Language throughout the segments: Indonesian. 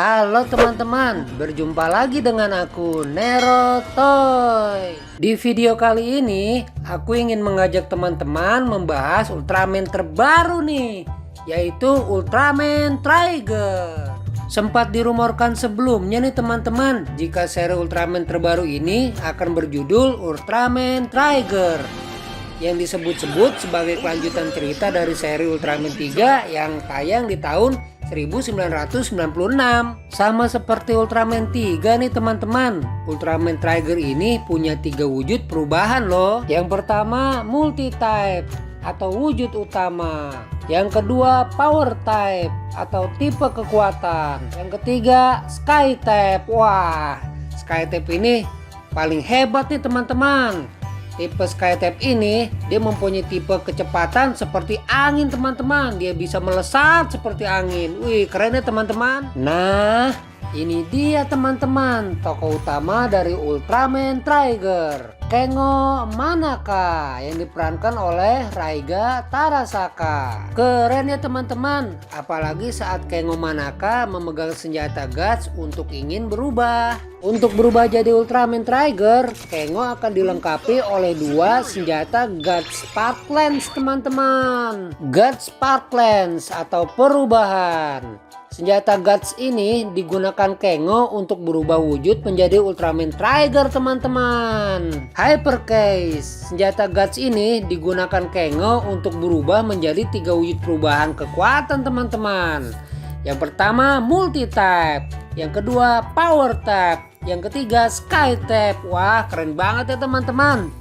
Halo teman-teman, berjumpa lagi dengan aku Nero Toy. Di video kali ini aku ingin mengajak teman-teman membahas Ultraman terbaru nih, yaitu Ultraman Trigger. Sempat dirumorkan sebelumnya nih teman-teman, jika seri Ultraman terbaru ini akan berjudul Ultraman Trigger, yang disebut-sebut sebagai kelanjutan cerita dari seri Ultraman 3 yang tayang di tahun 1996. Sama seperti Ultraman 3 nih teman-teman, Ultraman Trigger ini punya 3 wujud perubahan loh. Yang pertama multi type atau wujud utama, yang kedua power type atau tipe kekuatan, yang ketiga sky type. Wah, sky type ini paling hebat nih teman-teman. Tipe Skytype ini dia mempunyai tipe kecepatan seperti angin teman-teman. Dia bisa melesat seperti angin. Wih, keren ya teman-teman. Nah, ini dia teman-teman, tokoh utama dari Ultraman Trigger, Kengo Manaka, yang diperankan oleh Raiga Tarasaka. Keren ya teman-teman, apalagi saat Kengo Manaka memegang senjata Guts untuk ingin berubah. Untuk berubah jadi Ultraman Trigger, Kengo akan dilengkapi oleh 2 senjata Guts Spark Lens teman-teman. Guts Spark Lens atau perubahan. Senjata Guts ini digunakan Kengo untuk berubah wujud menjadi Ultraman Trigger teman-teman. Hyper Case. Senjata Guts ini digunakan Kengo untuk berubah menjadi 3 wujud perubahan kekuatan teman-teman. Yang pertama multi type, yang kedua power type, yang ketiga sky type. Wah, keren banget ya teman-teman.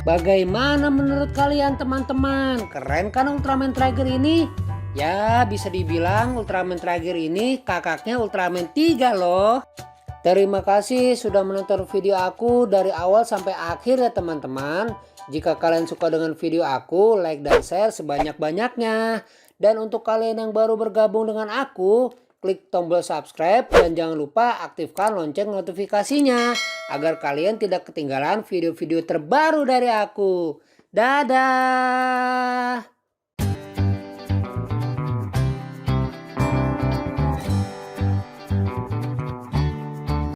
Bagaimana menurut kalian teman-teman? Keren kan Ultraman Trigger ini? Ya, bisa dibilang Ultraman Trigger ini kakaknya Ultraman 3 loh. Terima kasih sudah menonton video aku dari awal sampai akhir ya teman-teman. Jika kalian suka dengan video aku, like dan share sebanyak-banyaknya. Dan untuk kalian yang baru bergabung dengan aku, klik tombol subscribe dan jangan lupa aktifkan lonceng notifikasinya agar kalian tidak ketinggalan video-video terbaru dari aku. Dadah!